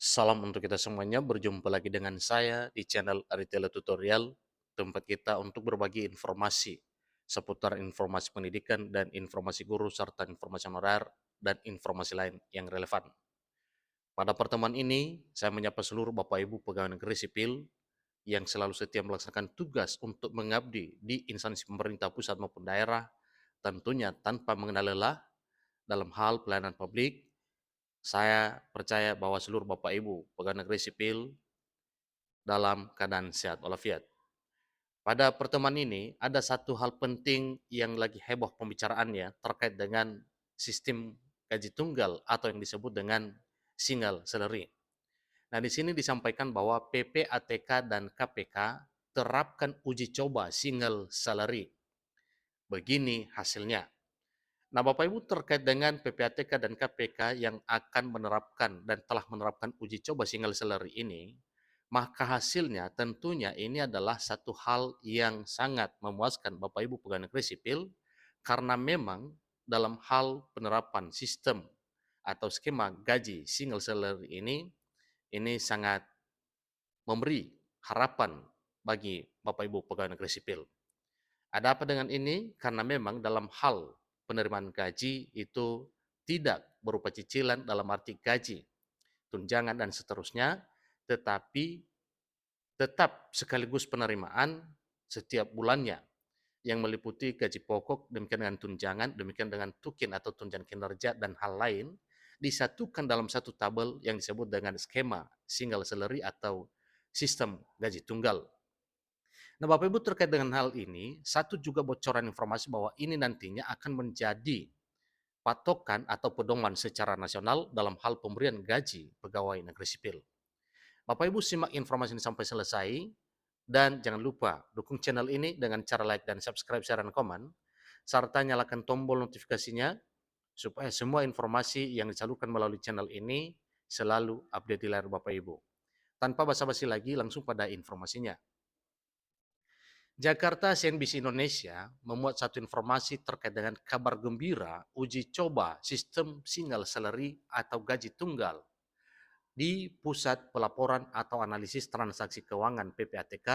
Salam untuk kita semuanya, berjumpa lagi dengan saya di channel Aritela Tutorial, tempat kita untuk berbagi informasi seputar informasi pendidikan dan informasi guru serta informasi honorer dan informasi lain yang relevan. Pada pertemuan ini, saya menyapa seluruh Bapak Ibu pegawai negeri sipil yang selalu setia melaksanakan tugas untuk mengabdi di instansi pemerintah pusat maupun daerah, tentunya tanpa mengenal lelah dalam hal pelayanan publik. Saya percaya bahwa seluruh Bapak Ibu pegawai negeri sipil dalam keadaan sehat walafiat. Pada pertemuan ini, ada satu hal penting yang lagi heboh pembicaraannya terkait dengan sistem gaji tunggal atau yang disebut dengan single salary. Nah, di sini disampaikan bahwa PPATK dan KPK terapkan uji coba single salary. Begini hasilnya. Nah, Bapak Ibu terkait dengan PPATK dan KPK yang akan menerapkan dan telah menerapkan uji coba single salary ini, maka hasilnya tentunya ini adalah satu hal yang sangat memuaskan Bapak Ibu pegawai negeri sipil karena memang dalam hal penerapan sistem atau skema gaji single salary ini sangat memberi harapan bagi Bapak Ibu pegawai negeri sipil. Ada apa dengan ini? Karena memang dalam hal penerimaan gaji itu tidak berupa cicilan dalam arti gaji, tunjangan dan seterusnya, tetapi tetap sekaligus penerimaan setiap bulannya yang meliputi gaji pokok, demikian dengan tunjangan, demikian dengan tukin atau tunjangan kinerja dan hal lain, disatukan dalam satu tabel yang disebut dengan skema single salary atau sistem gaji tunggal. Nah, Bapak Ibu terkait dengan hal ini, satu juga bocoran informasi bahwa ini nantinya akan menjadi patokan atau pedoman secara nasional dalam hal pemberian gaji pegawai negeri sipil. Bapak Ibu simak informasi ini sampai selesai, dan jangan lupa dukung channel ini dengan cara like dan subscribe, share, dan komen, serta nyalakan tombol notifikasinya supaya semua informasi yang disalurkan melalui channel ini selalu update di layar Bapak Ibu. Tanpa basa-basi lagi, langsung pada informasinya. Jakarta CNBC Indonesia memuat satu informasi terkait dengan kabar gembira uji coba sistem single salary atau gaji tunggal di Pusat Pelaporan atau Analisis Transaksi Keuangan PPATK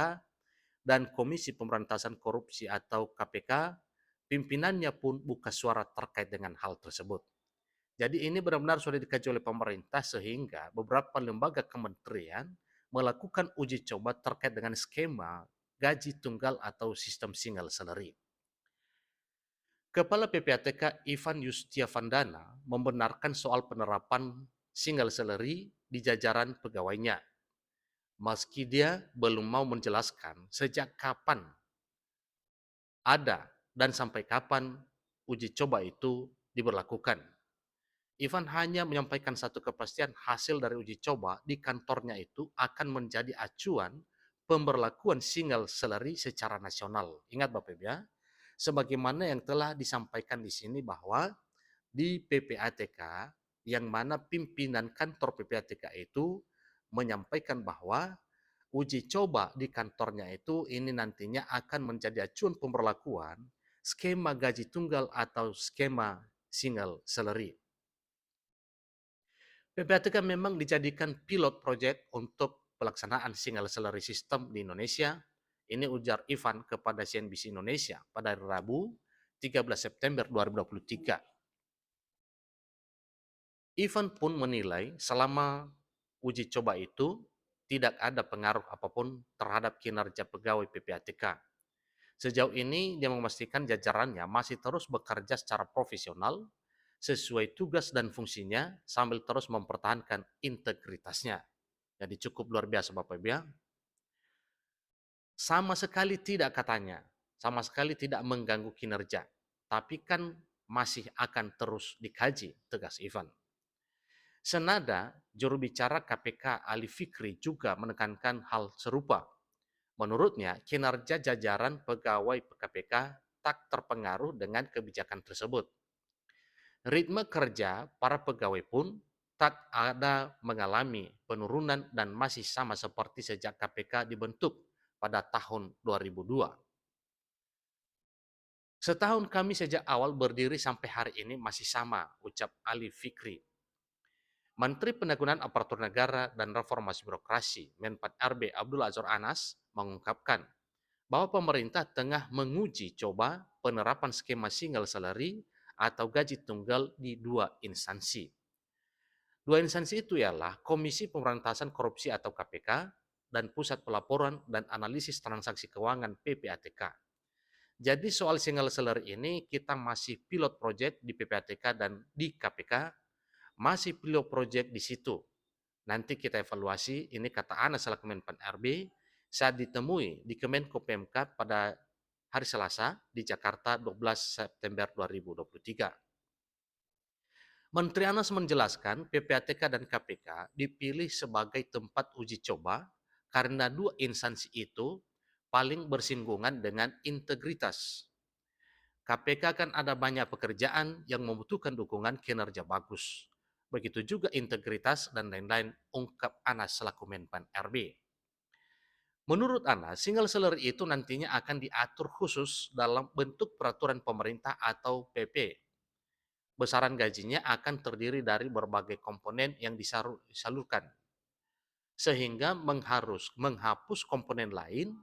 dan Komisi Pemberantasan Korupsi atau KPK, pimpinannya pun buka suara terkait dengan hal tersebut. Jadi ini benar-benar sudah dikaji oleh pemerintah sehingga beberapa lembaga kementerian melakukan uji coba terkait dengan skema gaji tunggal atau sistem single salary. Kepala PPATK Ivan Yustiavandana membenarkan soal penerapan single salary di jajaran pegawainya. Meski dia belum mau menjelaskan sejak kapan ada dan sampai kapan uji coba itu diberlakukan. Ivan hanya menyampaikan satu kepastian hasil dari uji coba di kantornya itu akan menjadi acuan pemberlakuan single salary secara nasional. Ingat Bapak Ibu ya, sebagaimana yang telah disampaikan di sini bahwa di PPATK yang mana pimpinan kantor PPATK itu menyampaikan bahwa uji coba di kantornya itu ini nantinya akan menjadi acuan pemberlakuan skema gaji tunggal atau skema single salary. PPATK memang dijadikan pilot project untuk pelaksanaan single salary system di Indonesia. Ini ujar Ivan kepada CNBC Indonesia pada hari Rabu 13 September 2023. Ivan pun menilai selama uji coba itu tidak ada pengaruh apapun terhadap kinerja pegawai PPATK. Sejauh ini dia memastikan jajarannya masih terus bekerja secara profesional sesuai tugas dan fungsinya sambil terus mempertahankan integritasnya. Jadi cukup luar biasa Bapak Ibu ya. Sama sekali tidak katanya, sama sekali tidak mengganggu kinerja. Tapi kan masih akan terus dikaji, tegas Ivan. Senada, juru bicara KPK Ali Fikri juga menekankan hal serupa. Menurutnya, kinerja jajaran pegawai KPK tak terpengaruh dengan kebijakan tersebut. Ritme kerja para pegawai pun tak ada mengalami penurunan dan masih sama seperti sejak KPK dibentuk pada tahun 2002. Setahun kami sejak awal berdiri sampai hari ini masih sama, ucap Ali Fikri. Menteri Pendayagunaan Aparatur Negara dan Reformasi Birokrasi Menpan RB Abdul Azwar Anas mengungkapkan bahwa pemerintah tengah menguji coba penerapan skema single salary atau gaji tunggal di dua instansi. Dua instansi itu ialah Komisi Pemberantasan Korupsi atau KPK dan Pusat Pelaporan dan Analisis Transaksi Keuangan PPATK. Jadi soal single salary ini kita masih pilot project di PPATK dan di KPK, masih pilot project di situ. Nanti kita evaluasi, ini kata Anas selaku Menpan RB, saat ditemui di Kemenko PMK pada hari Selasa di Jakarta 12 September 2023. Menteri Anas menjelaskan PPATK dan KPK dipilih sebagai tempat uji coba karena dua instansi itu paling bersinggungan dengan integritas. KPK kan ada banyak pekerjaan yang membutuhkan dukungan kinerja bagus. Begitu juga integritas dan lain-lain, ungkap Anas selaku Menpan RB. Menurut Anas, single salary itu nantinya akan diatur khusus dalam bentuk peraturan pemerintah atau PP. Besaran gajinya akan terdiri dari berbagai komponen yang disalurkan, sehingga menghapus komponen lain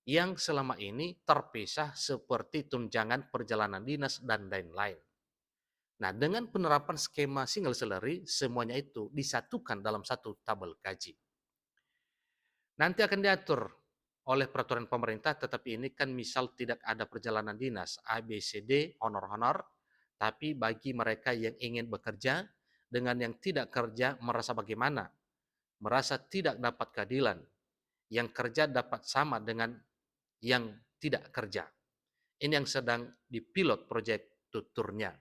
yang selama ini terpisah seperti tunjangan perjalanan dinas dan lain-lain. Nah, dengan penerapan skema single salary, semuanya itu disatukan dalam satu tabel gaji. Nanti akan diatur oleh peraturan pemerintah, tetapi ini kan misal tidak ada perjalanan dinas, A, B, C, D, honor-honor, tapi bagi mereka yang ingin bekerja, dengan yang tidak kerja merasa bagaimana? Merasa tidak dapat keadilan. Yang kerja dapat sama dengan yang tidak kerja. Ini yang sedang dipilot proyek tuturnya.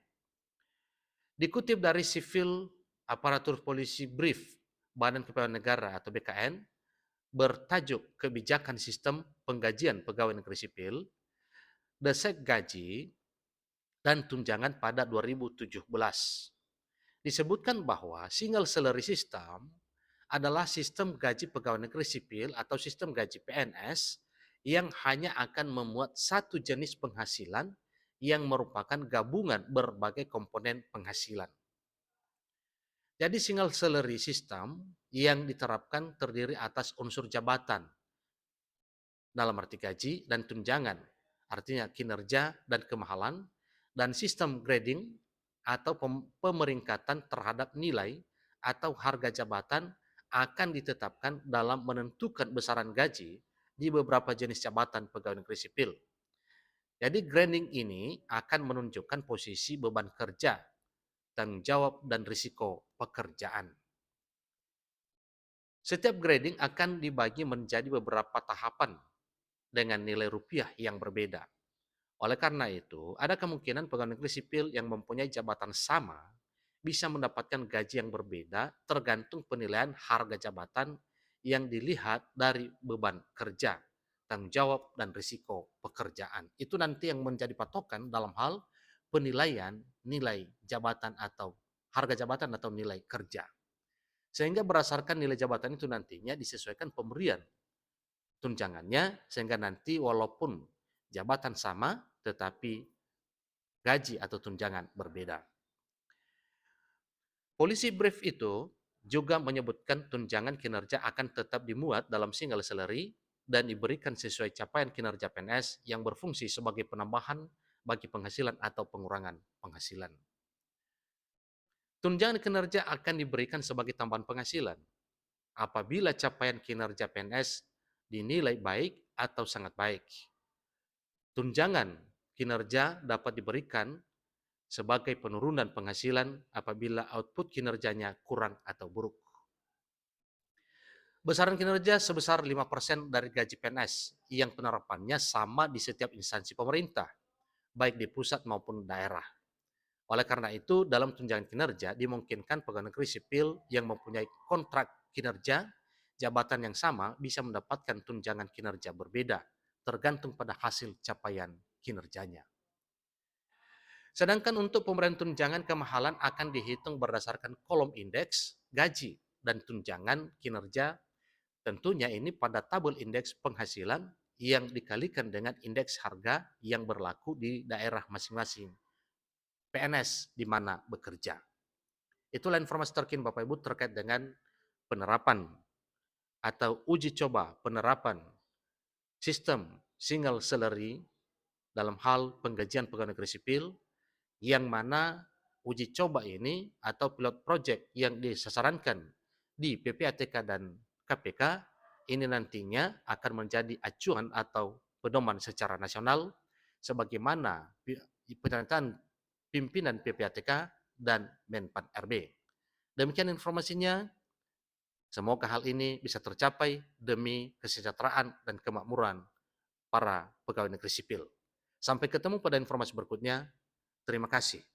Dikutip dari Sivil Aparatur Polisi Brief Badan Kepegawaian Negara atau BKN, bertajuk Kebijakan Sistem Penggajian Pegawai Negeri Sipil, Desek Gaji dan Tunjangan pada 2017. Disebutkan bahwa single salary system adalah sistem gaji pegawai negeri sipil atau sistem gaji PNS yang hanya akan memuat satu jenis penghasilan yang merupakan gabungan berbagai komponen penghasilan. Jadi single salary system yang diterapkan terdiri atas unsur jabatan dalam arti gaji dan tunjangan, artinya kinerja dan kemahalan, dan sistem grading atau pemeringkatan terhadap nilai atau harga jabatan akan ditetapkan dalam menentukan besaran gaji di beberapa jenis jabatan pegawai negeri sipil. Jadi grading ini akan menunjukkan posisi beban kerja, tanggung jawab, dan risiko pekerjaan. Setiap grading akan dibagi menjadi beberapa tahapan dengan nilai rupiah yang berbeda. Oleh karena itu, ada kemungkinan pegawai negeri sipil yang mempunyai jabatan sama bisa mendapatkan gaji yang berbeda tergantung penilaian harga jabatan yang dilihat dari beban kerja, tanggung jawab, dan risiko pekerjaan. Itu nanti yang menjadi patokan dalam hal penilaian nilai jabatan atau harga jabatan atau nilai kerja. Sehingga berdasarkan nilai jabatan itu nantinya disesuaikan pemberian tunjangannya, sehingga nanti walaupun jabatan sama tetapi gaji atau tunjangan berbeda. Polisi Brief itu juga menyebutkan tunjangan kinerja akan tetap dimuat dalam single salary dan diberikan sesuai capaian kinerja PNS yang berfungsi sebagai penambahan bagi penghasilan atau pengurangan penghasilan. Tunjangan kinerja akan diberikan sebagai tambahan penghasilan apabila capaian kinerja PNS dinilai baik atau sangat baik. Tunjangan kinerja dapat diberikan sebagai penurunan penghasilan apabila output kinerjanya kurang atau buruk. Besaran kinerja sebesar 5% dari gaji PNS yang penerapannya sama di setiap instansi pemerintah, baik di pusat maupun daerah. Oleh karena itu, dalam tunjangan kinerja dimungkinkan pegawai negeri sipil yang mempunyai kontrak kinerja jabatan yang sama bisa mendapatkan tunjangan kinerja berbeda, tergantung pada hasil capaian kinerjanya. Sedangkan untuk pemberian tunjangan kemahalan akan dihitung berdasarkan kolom indeks gaji dan tunjangan kinerja. Tentunya ini pada tabel indeks penghasilan yang dikalikan dengan indeks harga yang berlaku di daerah masing-masing PNS di mana bekerja. Itulah informasi terkini Bapak Ibu terkait dengan penerapan atau uji coba penerapan sistem single salary dalam hal penggajian pegawai negeri sipil, yang mana uji coba ini atau pilot project yang disasarankan di PPATK dan KPK ini nantinya akan menjadi acuan atau pedoman secara nasional sebagaimana pernyataan pimpinan PPATK dan Menpan RB. Demikian informasinya. Semoga hal ini bisa tercapai demi kesejahteraan dan kemakmuran para pegawai negeri sipil. Sampai ketemu pada informasi berikutnya. Terima kasih.